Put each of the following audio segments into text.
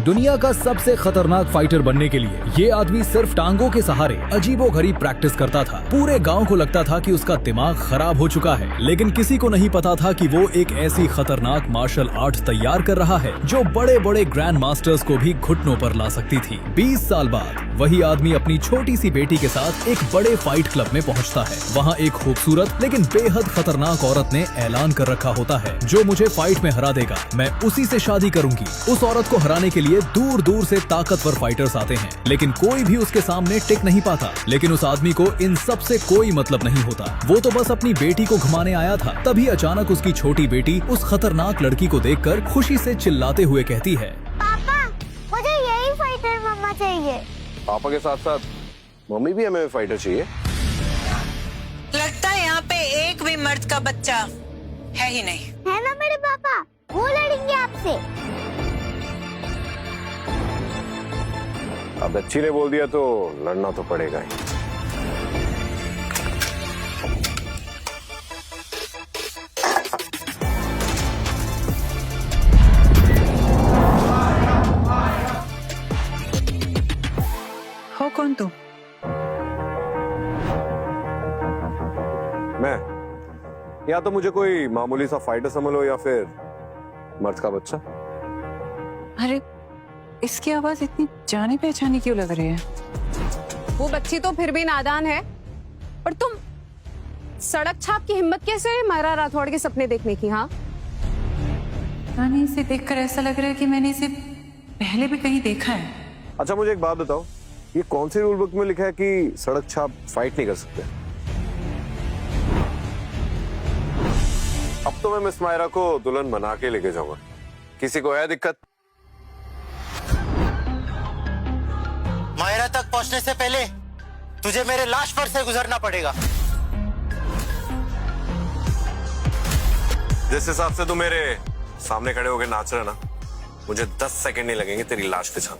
दुनिया का सबसे खतरनाक फाइटर बनने के लिए ये आदमी सिर्फ टांगों के सहारे अजीबोगरीब प्रैक्टिस करता था। पूरे गांव को लगता था कि उसका दिमाग खराब हो चुका है, लेकिन किसी को नहीं पता था कि वो एक ऐसी खतरनाक मार्शल आर्ट तैयार कर रहा है जो बड़े बड़े ग्रैंड मास्टर्स को भी घुटनों पर ला सकती थी। 20 साल बाद वही आदमी अपनी छोटी सी बेटी के साथ एक बड़े फाइट क्लब में पहुंचता है। वहाँ एक खूबसूरत लेकिन बेहद खतरनाक औरत ने ऐलान कर रखा होता है, जो मुझे फाइट में हरा देगा मैं उसी से शादी करूंगी। उस औरत को हराने के लिए दूर दूर से ताकतवर फाइटर्स आते हैं, लेकिन कोई भी उसके सामने टिक नहीं पाता। लेकिन उस आदमी को इन सब से कोई मतलब नहीं होता, वो तो बस अपनी बेटी को घुमाने आया था। तभी अचानक उसकी छोटी बेटी उस खतरनाक लड़की को देखकर खुशी से चिल्लाते हुए कहती है, पापा मुझे यही फाइटर मम्मा चाहिए। पापा के साथ साथ मम्मी भी हमें फाइटर चाहिए। लगता है यहाँ पे एक भी मर्द का बच्चा है ही नहीं। है ना मेरे पापा, वो लड़ेंगे आपसे। अब अच्छी ने बोल दिया तो लड़ना तो पड़ेगा ही। हो कौन तू? मैं या तो मुझे कोई मामूली सा फाइटर समझ लो या फिर मर्द का बच्चा। अरे इसकी आवाज इतनी जानी पहचानी क्यों लग रही है? वो बच्ची तो फिर भी नादान है, पर तुम सड़क छाप की हिम्मत कैसे है मायरा राठौड़ के सपने देखने की? हाँ, मैंने इसे देखकर ऐसा लग रहा है कि मैंने इसे पहले भी कहीं देखा है। अच्छा मुझे एक बात बताओ, ये कौन सी रूल बुक में लिखा है कि सड़क छाप फाइट नहीं कर सकते? अब तो मैं मिस मायरा को दुल्हन बना के लेके जाऊंगा। किसी को है दिक्कत? मायरा तक पहुंचने से पहले तुझे मेरे लाश पर से गुजरना पड़ेगा। जिस हिसाब से तू मेरे सामने खड़े होकर नाच रहा है ना, मुझे 10 सेकंड नहीं लगेंगे तेरी लाश पे छाप।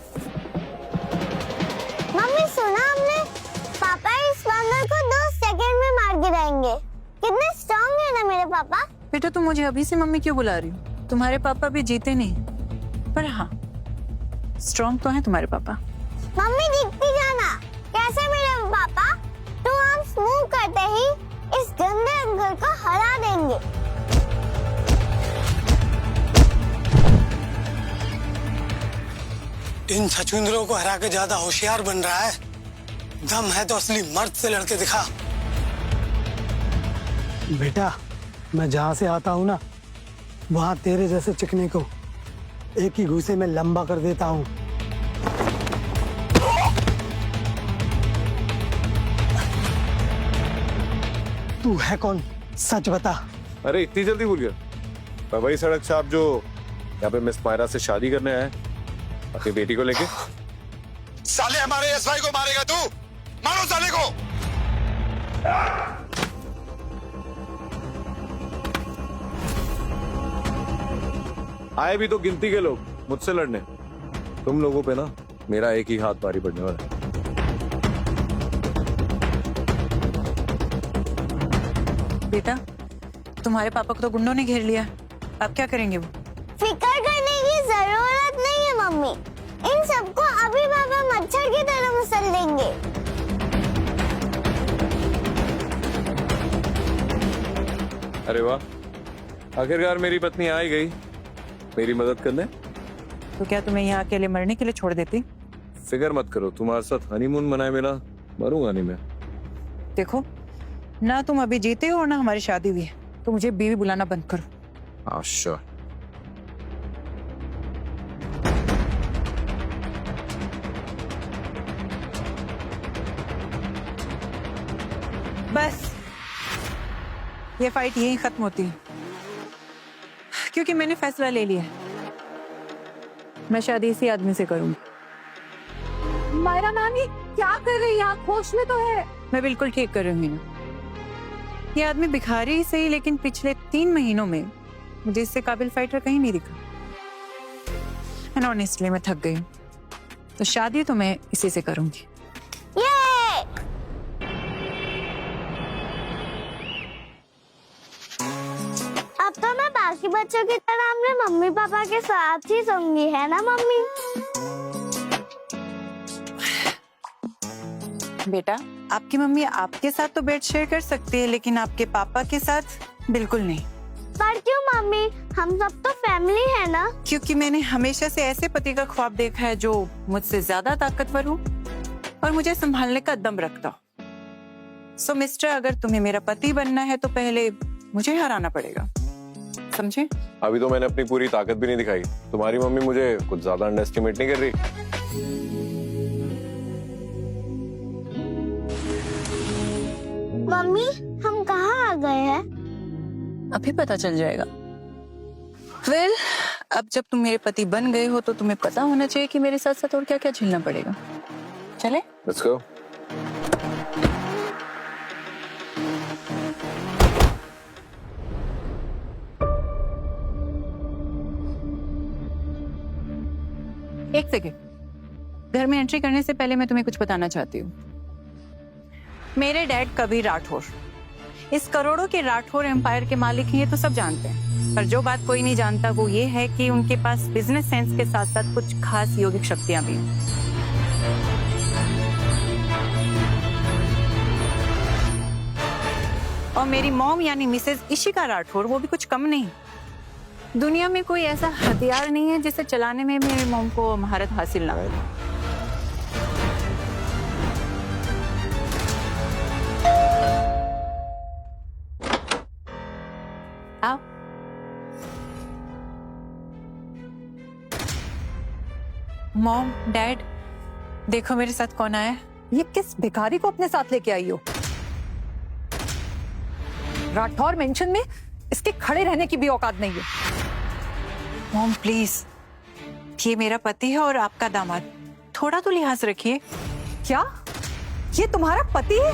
मम्मी सुना हमने, पापा इस बंदर को 2 सेकंड में मार गिराएंगे। कितने स्ट्रांग है ना मेरे पापा। बेटा तुम मुझे अभी से मम्मी क्यों बुला रही हो? तुम्हारे पापा भी जीते नहीं, पर हाँ स्ट्रांग तो है तुम्हारे पापा। मम्मी दिखती जाना कैसे मेरे पापा 2 आर्म्स मूव करते ही इस गंदे अंकल को हरा देंगे। इन छछूंदरों को हरा के ज्यादा होशियार बन रहा है। दम है तो असली मर्द से लड़के दिखा। बेटा मैं जहाँ से आता हूँ ना, वहाँ तेरे जैसे चिकने को एक ही घूसे में लंबा कर देता हूँ। तू है कौन, सच बता। अरे इतनी जल्दी भूल गया? मैं वही सड़क छाप जो यहाँ पे मिस मायरा से शादी करने आया है अपनी बेटी को लेके। साले हमारे एसआई को मारेगा तू? मारो साले को। आए भी तो गिनती के लोग मुझसे लड़ने। तुम लोगों पे ना मेरा एक ही हाथ भारी पड़ने वाला है। बेटा तुम्हारे पापा को तो गुंडों ने घेर लिया, अब क्या करेंगे वो? फिक्र करने की जरूरत नहीं है मम्मी, इन सबको अभी पापा मच्छर की तरह मसल देंगे। अरे वाह, आखिरकार मेरी पत्नी आ ही गई मेरी मदद करने। तो क्या तुम्हें यहाँ अकेले मरने के लिए छोड़ देती? फिक्र मत करो, तुम्हारे साथ हनीमून मनाए बिना मरूंगा नहीं मैं। देखो ना तुम अभी जीते हो और ना हमारी शादी हुई है, तो मुझे बीवी बुलाना बंद करो। हाँ श्योर। बस ये फाइट यहीं खत्म होती है, क्योंकि मैंने फैसला ले लिया है, मैं शादी इसी आदमी से करूंगी। मायरा नानी क्या कर रही है? आप होश में तो है? मैं बिल्कुल ठीक कर रही हूँ। ये आदमी भिखारी ही सही, लेकिन पिछले 3 महीनों में मुझे इससे काबिल फाइटर कहीं नहीं दिखा। एंड ऑनेस्टली मैं थक गई हूँ, तो शादी तो मैं इसी से करूंगी। ये अब तो मैं बाकी बच्चों की तरह हमने मम्मी पापा के साथ ही सोंगी, है ना मम्मी? बेटा, आपकी मम्मी आपके साथ तो बेड शेयर कर सकती है, लेकिन आपके पापा के साथ बिल्कुल नहीं। पर क्यों मम्मी? हम सब तो फैमिली है ना। क्योंकि मैंने हमेशा से ऐसे पति का ख्वाब देखा है जो मुझसे ज्यादा ताकतवर हो और मुझे संभालने का दम रखता हो। सो मिस्टर, अगर तुम्हें मेरा पति बनना है तो पहले मुझे हराना पड़ेगा, समझे? अभी तो मैंने अपनी पूरी ताकत भी नहीं दिखाई। तुम्हारी मम्मी मुझे कुछ ज्यादा अंडर एस्टिमेट नहीं कर रही। मम्मी, हम कहाँ आ गए हैं? अभी पता चल जाएगा। वेल, अब जब तुम मेरे पति बन गए हो तो तुम्हें पता होना चाहिए कि मेरे साथ साथ और क्या क्या झेलना पड़ेगा। चले? Let's go. एक सेकेंड, घर में एंट्री करने से पहले मैं तुम्हें कुछ बताना चाहती हूँ। मेरे डैड कबीर राठौर इस करोड़ों के राठौर एम्पायर के मालिक हैं, ये तो सब जानते हैं। पर जो बात कोई नहीं जानता वो ये है कि उनके पास बिजनेस सेंस के साथ साथ कुछ खास योगिक शक्तियां भी हैं। और मेरी मॉम यानी मिसेज इशिका राठौर वो भी कुछ कम नहीं। दुनिया में कोई ऐसा हथियार नहीं है जिसे चलाने में मेरी मॉम को महारत हासिल ना हो। आओ। मॉम, डैड, देखो मेरे साथ कौन आया है। ये किस भिखारी को अपने साथ लेके आई हो? राठौर मेंशन में इसके खड़े रहने की भी औकात नहीं है। मॉम प्लीज, ये मेरा पति है और आपका दामाद, थोड़ा तो लिहाज रखिए। क्या ये तुम्हारा पति है?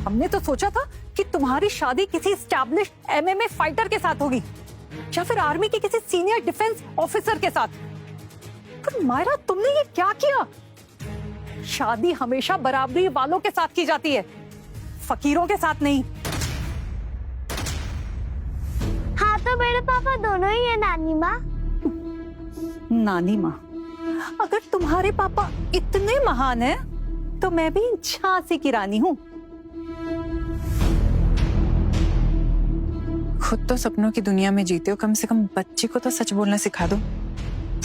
हमने तो सोचा था कि तुम्हारी शादी किसी एस्टैब्लिश्ड एमएमए फाइटर के साथ होगी या फिर आर्मी के किसी सीनियर डिफेंस ऑफिसर के साथ। पर मायरा, तुमने ये क्या किया? शादी हमेशा बराबरी वालों के साथ की जाती है, फकीरों के साथ नहीं। हाँ तो मेरे पापा दोनों ही है नानी माँ। नानी माँ, अगर तुम्हारे पापा इतने महान हैं, तो मैं भी झांसी की रानी हूँ। खुद तो सपनों की दुनिया में जीते हो, कम से कम बच्चे को तो सच बोलना सिखा दो।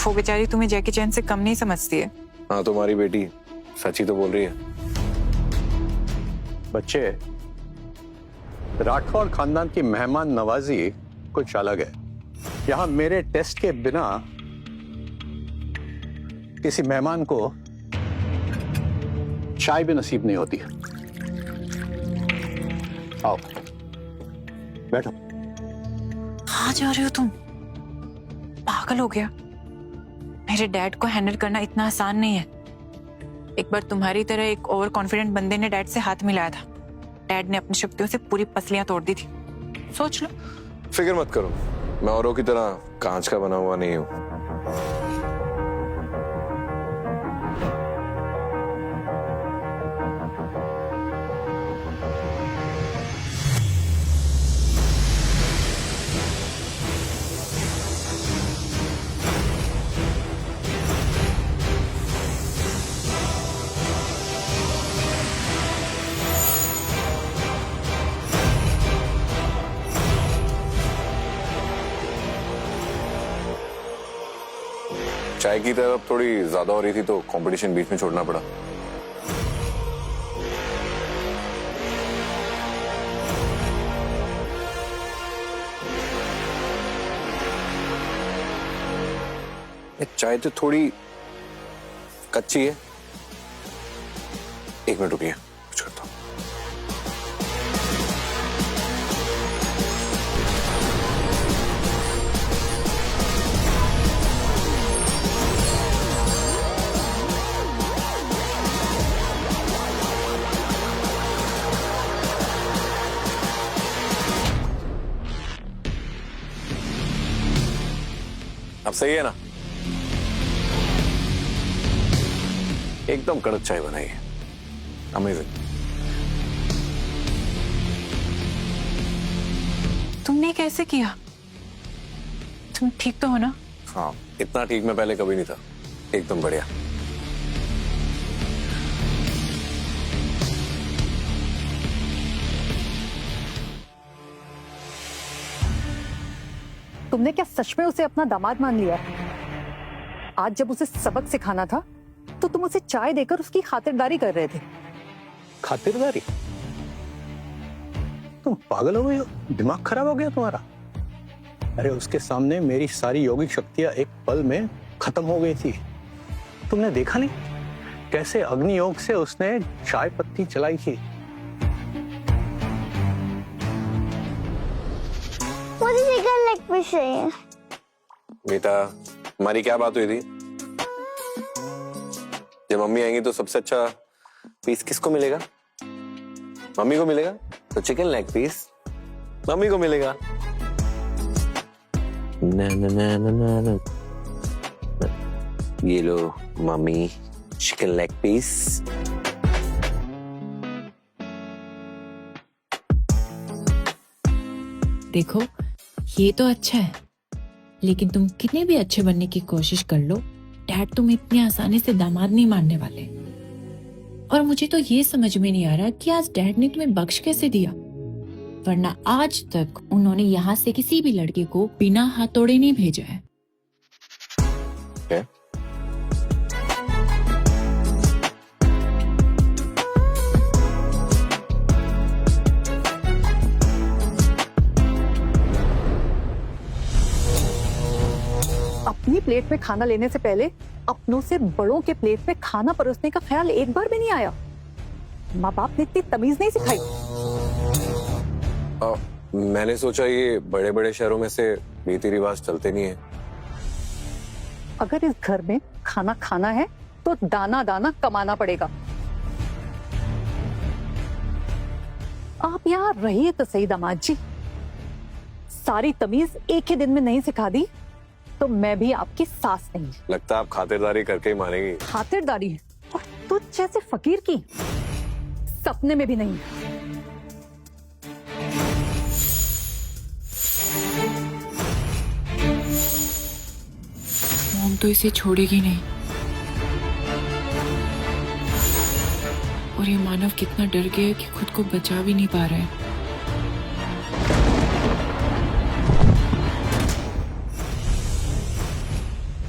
वो बेचारी तुम्हें जैकी चैन से कम नहीं समझती है। हाँ, तुम्हारी बेटी सच ही तो बोल रही है। बच्चे, राठौर खानदान की मेहमान नवाजी कुछ अलग है। यहां मेरे टेस्ट के बिना किसी मेहमान को चाय भी नसीब नहीं होती। आओ बैठो। कहाँ जा रहे हो तुम? पागल हो गया? मेरे डैड को हैंडल करना इतना आसान नहीं है। एक बार तुम्हारी तरह एक ओवर कॉन्फिडेंट बंदे ने डैड से हाथ मिलाया था। डैड ने अपनी शक्तियों से पूरी पसलियां तोड़ दी थी। सोच लो। फिक्र मत करो, मैं औरों की तरह कांच का बना हुआ नहीं हूं। चाय की तरफ थोड़ी ज्यादा हो रही थी तो कंपटीशन बीच में छोड़ना पड़ा। ये चाय तो थोड़ी कच्ची है। एक मिनट रुकिए, कुछ करता हूं। अब सही है ना? एकदम कड़क चाय बनाई है, अमेजिंग। तुमने तुमने कैसे किया? तुम ठीक तो हो ना? हाँ, इतना ठीक मैं पहले कभी नहीं था, एकदम बढ़िया। तुमने क्या सच में उसे अपना दामाद मान लिया? आज जब उसे सबक सिखाना था तो तुम उसे चाय देकर उसकी खातिरदारी कर रहे थे। खातिरदारी? तुम पागल हो गए हो? दिमाग खराब हो गया तुम्हारा? अरे उसके सामने मेरी सारी यौगिक शक्तियां एक पल में खत्म हो गई थी। तुमने देखा नहीं कैसे अग्नि योग से उसने चाय पत्ती चलाई थी? मुझे चिकन लेग पीस चाहिए। बेटा, हमारी क्या बात हुई थी? जब मम्मी आएंगी तो सबसे अच्छा पीस किसको मिलेगा? मम्मी को मिलेगा। तो चिकन लेग पीस मम्मी को मिलेगा। ना ना ना ना ना ना। ये लो मम्मी, चिकन लेग पीस। देखो, ये तो अच्छा है, लेकिन तुम कितने भी अच्छे बनने की कोशिश कर लो, डैड तुम इतनी आसानी से दामाद नहीं मानने वाले। और मुझे तो ये समझ में नहीं आ रहा कि आज डैड ने तुम्हें बख्श कैसे दिया, वरना आज तक उन्होंने यहाँ से किसी भी लड़के को बिना हथौड़े नहीं भेजा है। क्या? अपनी प्लेट में खाना लेने से पहले अपनों से बड़ों के प्लेट में खाना परोसने का ख्याल एक बार भी नहीं आया। माँ बाप ने इतनी तमीज नहीं सिखाई। मैंने सोचा ये बड़े बड़े शहरों में से रीति रिवाज चलते नहीं है। अगर इस घर में खाना खाना है तो दाना दाना कमाना पड़ेगा। आप यहाँ रहिए तो सही दामाद जी। सारी तमीज एक ही दिन में नहीं सिखा दी तो मैं भी आपकी सास नहीं। लगता है आप खातिरदारी करके ही मानेगी। खातिरदारी और तुझ जैसे फकीर की सपने में भी नहीं। मॉम तो इसे छोड़ेगी नहीं। और ये मानव कितना डर गया है कि खुद को बचा भी नहीं पा रहा है।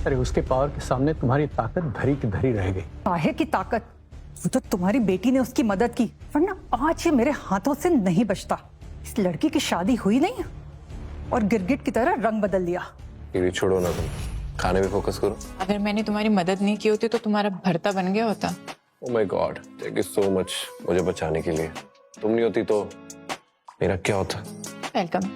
अरे उसके पावर के सामने तुम्हारी ताकत धरी की धरी रह गई। काहे की ताकत? वो तो तुम्हारी बेटी ने उसकी मदद की, वरना आज ये मेरे हाथों से नहीं बचता। इस लड़की की शादी हुई नहीं और गिरगिट की तरह रंग बदल दिया। ये छोड़ो ना, तुम खाने पे फोकस करो। अगर मैंने तुम्हारी मदद नहीं की होती तो तुम्हारा भरता बन गया होता। Oh my God, thank you so much मुझे बचाने के लिए। तुम नहीं होती तो मेरा क्या होता? वेलकम।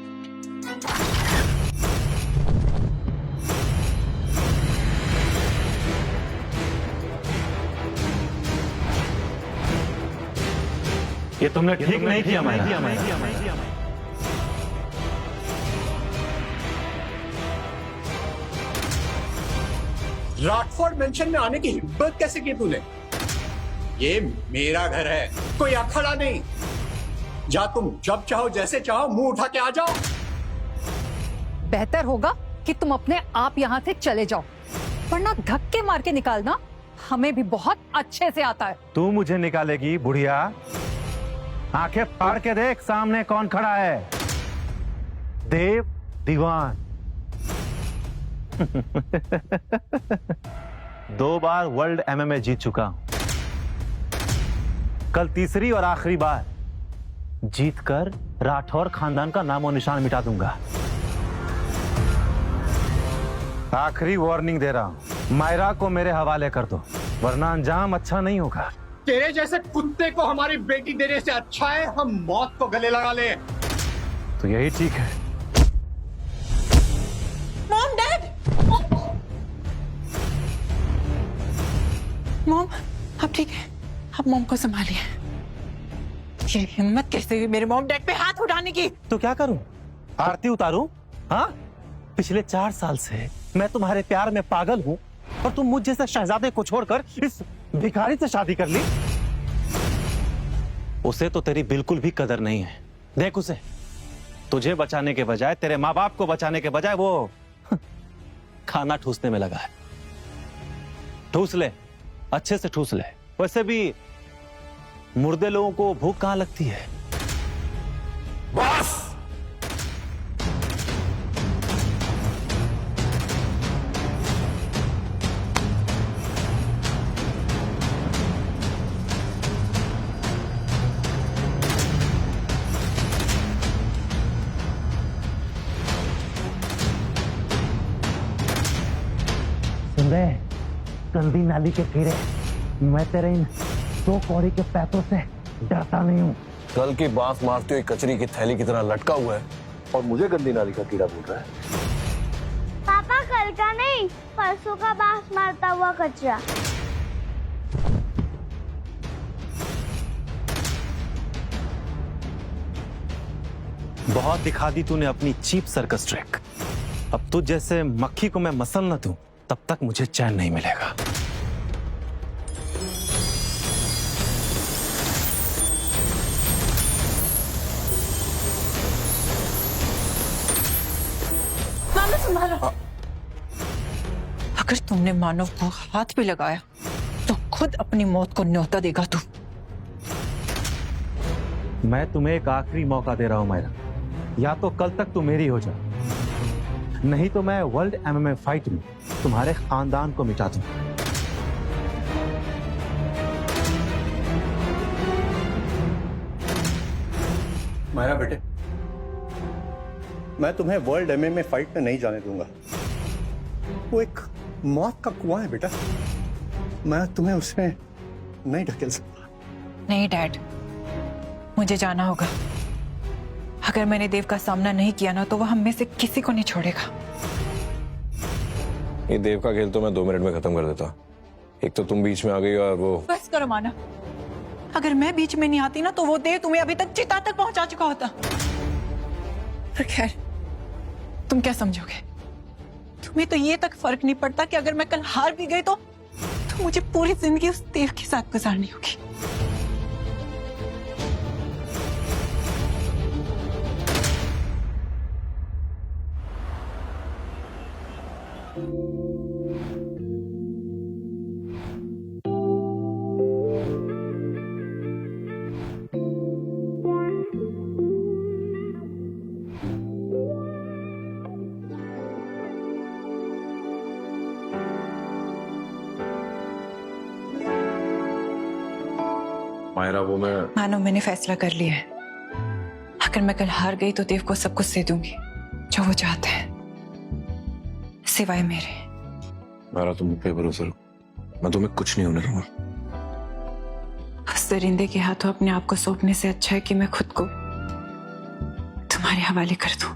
ये तुमने ठीक नहीं किया मायरा। रॉकफोर्ड मेंशन में आने की हिम्मत कैसे की तूने? ये मेरा घर है, कोई अखाड़ा नहीं। जा तुम जब चाहो जैसे चाहो मुंह उठा के आ जाओ। बेहतर होगा कि तुम अपने आप यहाँ से चले जाओ, वरना धक्के मार के निकालना हमें भी बहुत अच्छे से आता है। तू मुझे निकालेगी बुढ़िया? आंखें फाड़ के देख सामने कौन खड़ा है। देव दीवान। 2 बार वर्ल्ड MMA जीत चुका हूं। कल तीसरी और आखिरी बार जीतकर राठौर खानदान का नामो निशान मिटा दूंगा। आखिरी वार्निंग दे रहा हूं, मायरा को मेरे हवाले कर दो, वरना अंजाम अच्छा नहीं होगा। तेरे जैसे कुत्ते को हमारी बेटी देने से अच्छा है हम मौत को गले लगा ले। तो यही ठीक है। Mom, dad. मॉम, आप ठीक है? आप मॉम को संभालिए। ये हिम्मत कैसे हुई मेरे मॉम डैड पे हाथ उठाने की? तो क्या करूं? आरती उतारूं? हाँ? पिछले 4 साल से मैं तुम्हारे प्यार में पागल हूं और तुम मुझ जैसे शहजादे को छोड़कर इस भिखारी से शादी कर ली। उसे तो तेरी बिल्कुल भी कदर नहीं है। देख उसे, तुझे बचाने के बजाय, तेरे माँ बाप को बचाने के बजाय वो खाना ठूसने में लगा है। ठूस ले, अच्छे से ठूस ले। वैसे भी मुर्दे लोगों को भूख कहां लगती है। बस सुन रहे, गंदी नाली के कीड़े, मैं तेरे इन 2 कौड़ी के पैसों से डरता नहीं हूं। कल की बांस मारते हुए कचरी की थैली की तरह लटका हुआ है और मुझे गंदी नाली का कीड़ा बोल रहा है। पापा कल का नहीं, परसों का बांस मारता हुआ कचरा। बहुत दिखा दी तूने अपनी चीप सर्कस ट्रिक। अब तुझ जैसे मक्खी को मैं मसल न दूं, तब तक मुझे चैन नहीं मिलेगा। मानो संभालो। अगर तुमने मानव को हाथ भी लगाया तो खुद अपनी मौत को न्योता देगा तू। मैं तुम्हें एक आखिरी मौका दे रहा हूं मायरा, या तो कल तक तू मेरी हो जा, नहीं तो मैं वर्ल्ड MMA फाइट में तुम्हारे खानदान को मिटा दूं। मायरा बेटे, मैं तुम्हें वर्ल्ड MMA फाइट में नहीं जाने दूंगा। वो एक मौत का कुआं है बेटा, मैं तुम्हें उसमें नहीं ढकेल सकता। नहीं डैड, मुझे जाना होगा। अगर मैंने देव का सामना नहीं किया ना तो वह हम में से किसी को नहीं छोड़ेगा। ये देव का खेल तो मैं 2 मिनट में खत्म कर देता। एक तो तुम बीच में आ गई और वो। बस करो माना, अगर मैं बीच में नहीं आती ना तो वो देव तुम्हें अभी तक चिता तक पहुंचा चुका होता। पर खैर, तुम क्या समझोगे? तुम्हें तो ये तक फर्क नहीं पड़ता कि अगर मैं कल हार भी गई तो मुझे पूरी जिंदगी उस देव के साथ गुजारनी होगी। मायरा, वो मैं मानो मैंने फैसला कर लिया है। अगर मैं कल हार गई तो देव को सब कुछ दे दूंगी जो वो चाहते हैं, सिवाय मेरे। मायरा, तुम पे भरोसा रखो, मैं तुम्हें कुछ नहीं होने दूंगा। उस दरिंदे के हाथों अपने आप को सौंपने से अच्छा है कि मैं खुद को तुम्हारे हवाले कर दूं।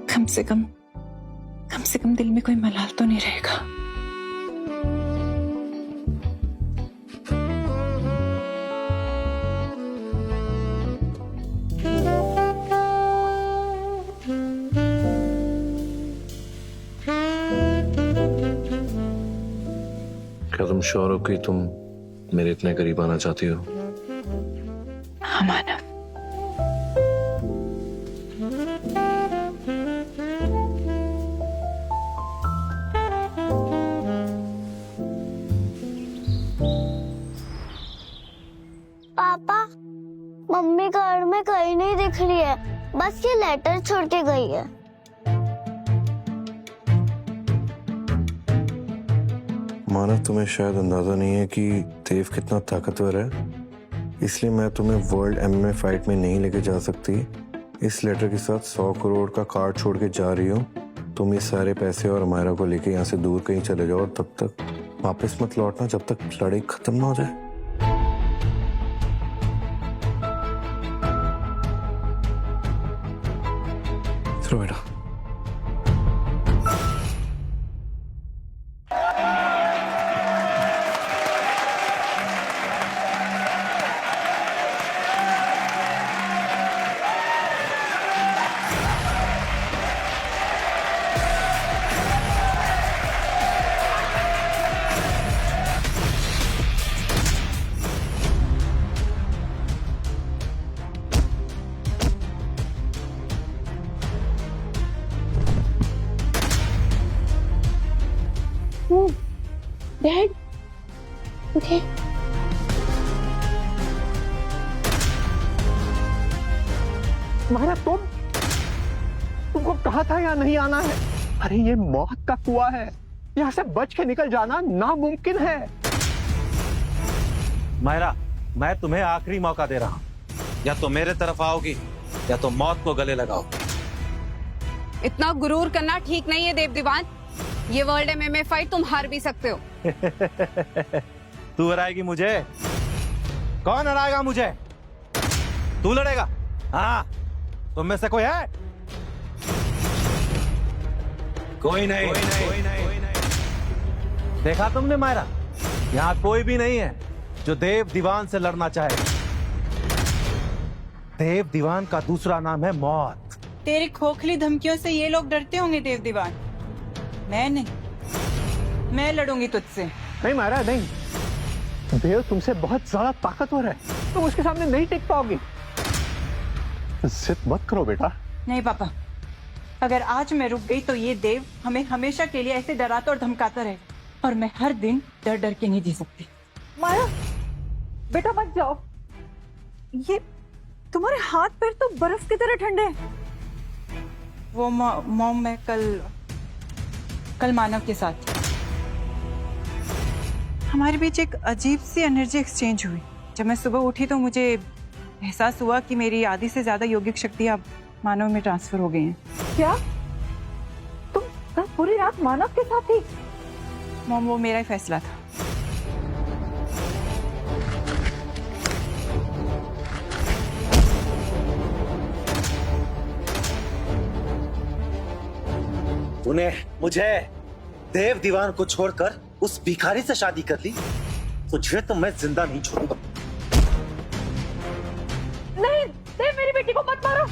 कम से कम दिल में कोई मलाल तो नहीं रहेगा। क्या तुम श्योर हो कि तुम मेरे इतने करीब आना चाहती हो? हाँ मानव। पापा, मम्मी घर में कहीं नहीं दिख रही है, बस ये लेटर छोड़ के गई है। मानव, तुम्हें शायद अंदाजा नहीं है कि देव कितना ताकतवर है, इसलिए मैं तुम्हें वर्ल्ड MMA फाइट में नहीं लेके जा सकती। इस लेटर के साथ 100 करोड़ का कार्ड छोड़ के जा रही हूँ। तुम ये सारे पैसे और मायरा को लेके यहाँ से दूर कहीं चले जाओ और तब तक वापस मत लौटना जब तक लड़ाई खत्म ना हो जाए। चलो बेटा। डैड उठे। मायरा तुमको कहा था यहाँ नहीं आना है। अरे ये मौत का कुआं है, यहाँ से बच के निकल जाना नामुमकिन है। मायरा, मैं तुम्हें आखिरी मौका दे रहा हूं, या तो मेरे तरफ आओगी या तो मौत को गले लगाओ। इतना गुरूर करना ठीक नहीं है देव दीवान। ये वर्ल्ड MMA फाइट तुम हार भी सकते हो। तू हराएगी मुझे? कौन हराएगा मुझे? तू लड़ेगा? हाँ, तुम में से कोई है? कोई नहीं। देखा तुमने मायरा, यहाँ कोई भी नहीं है जो देव दीवान से लड़ना चाहे। देव दीवान का दूसरा नाम है मौत। तेरी खोखली धमकियों से ये लोग डरते होंगे देव दीवान, मैं नहीं। मैं लड़ूंगी तुझसे। नहीं मायरा नहीं, देव तुमसे बहुत ज्यादा ताकतवर है, तुम उसके सामने नहीं टिक पाओगी। जिद मत करो बेटा। नहीं पापा, अगर आज मैं रुक गई तो ये देव हमें हमेशा के लिए ऐसे डराता और धमकाता रहेगा, और मैं हर दिन डर डर के नहीं जी सकती। माया बेटा मत जाओ, ये तुम्हारे हाथ पैर तो बर्फ की तरह ठंडे हैं। वो मॉम मैं कल मानव के साथ हमारे बीच एक अजीब सी एनर्जी एक्सचेंज हुई। जब मैं सुबह उठी तो मुझे एहसास हुआ कि मेरी आधी से ज्यादा यौगिक शक्तियां मानव में ट्रांसफर हो गई हैं। क्या तुम कल पूरी रात मानव के साथ थी? मॉम वो मेरा ही फैसला था। तूने मुझे देव दीवान को छोड़कर उस भिखारी से शादी कर ली, तुझे तो मैं जिंदा नहीं छोड़ूंगा। नहीं देव, मेरी बेटी को मत मारो।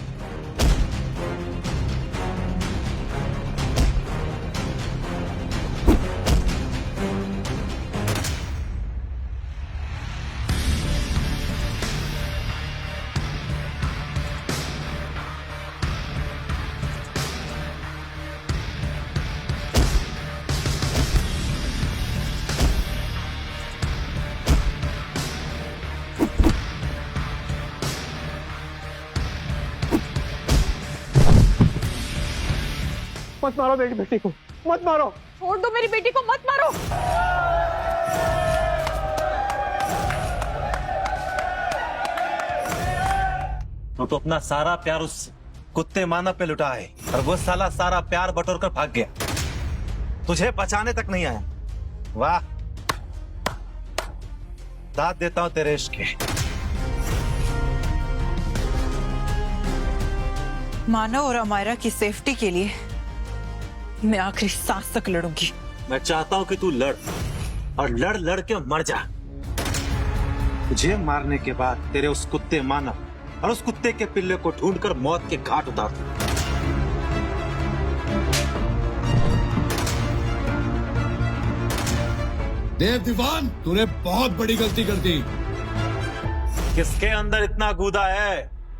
मत मारो मेरी बेटी को, मत मारो। छोड़ दो मेरी बेटी को, मत मारो। तो अपना सारा प्यार उस कुत्ते मानव पे लुटा है, और वो साला सारा प्यार बटोर कर भाग गया, तुझे बचाने तक नहीं आया। वाह, दाद देता हूं तेरे इश्क के। मानव और अमायरा की सेफ्टी के लिए मैं आखिरी सांस तक लड़ूंगी। मैं चाहता हूं कि तू लड़, और लड़ लड़ के मर जा। तुझे मारने के बाद तेरे उस कुत्ते मानव और उस कुत्ते के पिल्ले को ढूंढकर मौत के घाट उतार दूं। देव दीवान, तूने बहुत बड़ी गलती कर दी। किसके अंदर इतना गूदा है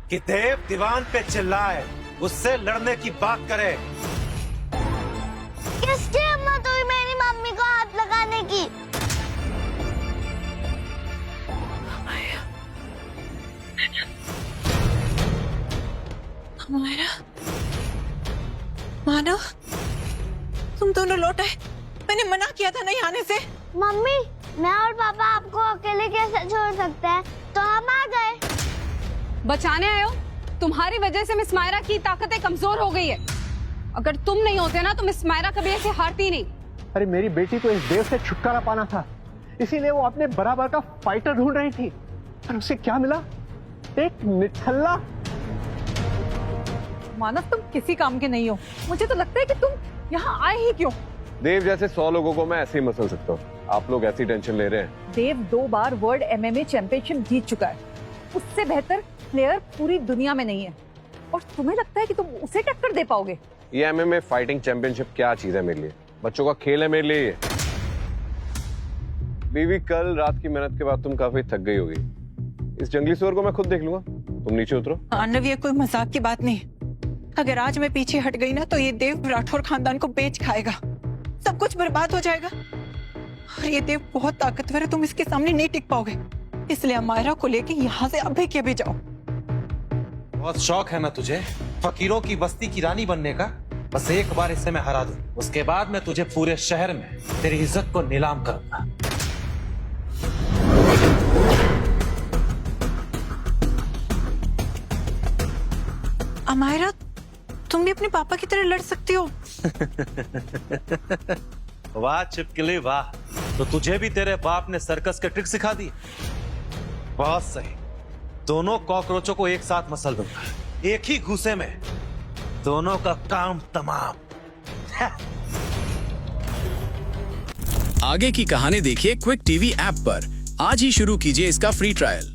कि देव दीवान पे चिल्लाए, उससे लड़ने की बात करे? किसकी हिम्मत हुई मेरी मम्मी को हाथ लगाने की? हमारा मानव, तुम दोनों लौट आए। मैंने मना किया था नहीं आने से। मम्मी, मैं और पापा आपको अकेले कैसे छोड़ सकते हैं, तो हम आ गए। बचाने आए हो? तुम्हारी वजह से मिस मायरा की ताकतें कमजोर हो गई है। अगर तुम नहीं होते ना तो मिस मायरा कभी ऐसे हारती नहीं। अरे मेरी बेटी को इस देव से छुटकारा पाना था, इसीलिए वो अपने बराबर का फाइटर ढूंढ रही थी, और उसे क्या मिला? एक निठल्ला। मानव, तुम किसी काम के नहीं हो। मुझे तो लगता है कि तुम यहाँ आए ही क्यों? देव जैसे 100 लोगों को मैं ऐसे ही मसल सकता हूँ, आप लोग ऐसी टेंशन ले रहे हैं। देव 2 बार वर्ल्ड MMA चैंपियनशिप जीत चुका है, उससे बेहतर प्लेयर पूरी दुनिया में नहीं है, और तुम्हें लगता है कि तुम उसे टक्कर दे पाओगे? ये MMA फाइटिंग चैंपियनशिप क्या चीज है मेरे लिए? बच्चों का खेल है मेरे लिए। बीवी, कल रात की मेहनत के बाद तुम काफी थक गई होगी, इस जंगली सुअर को मैं खुद देख लूंगा, तुम नीचे उतरो। आनव, ये कोई मजाक की बात नहीं। अगर आज मैं पीछे हट गई ना तो ये देव राठौर खानदान को बेच खाएगा। सब कुछ बर्बाद हो जाएगा। और ये देव बहुत ताकतवर है, तुम इसके सामने नहीं टिक पाओगे। इसलिए अमायरा को लेके यहाँ से अभी के अभी जाओ। बहुत शौक है ना तुझे फकीरों की बस्ती की रानी बनने का? बस एक बार इसे मैं हरा दूं, उसके बाद मैं तुझे पूरे शहर में तेरी इज्जत को नीलाम करूंगा। अमायरा, तुम भी अपने पापा की तरह लड़ सकती हो। वाह चिपकली वाह, तो तुझे भी तेरे बाप ने सर्कस के ट्रिक सिखा दी? बहुत सही, दोनों कॉकरोचों को एक साथ मसल दूंगा, एक ही घूसे में दोनों का काम तमाम। आगे की कहानी देखिए क्विक टीवी ऐप पर। आज ही शुरू कीजिए इसका फ्री ट्रायल।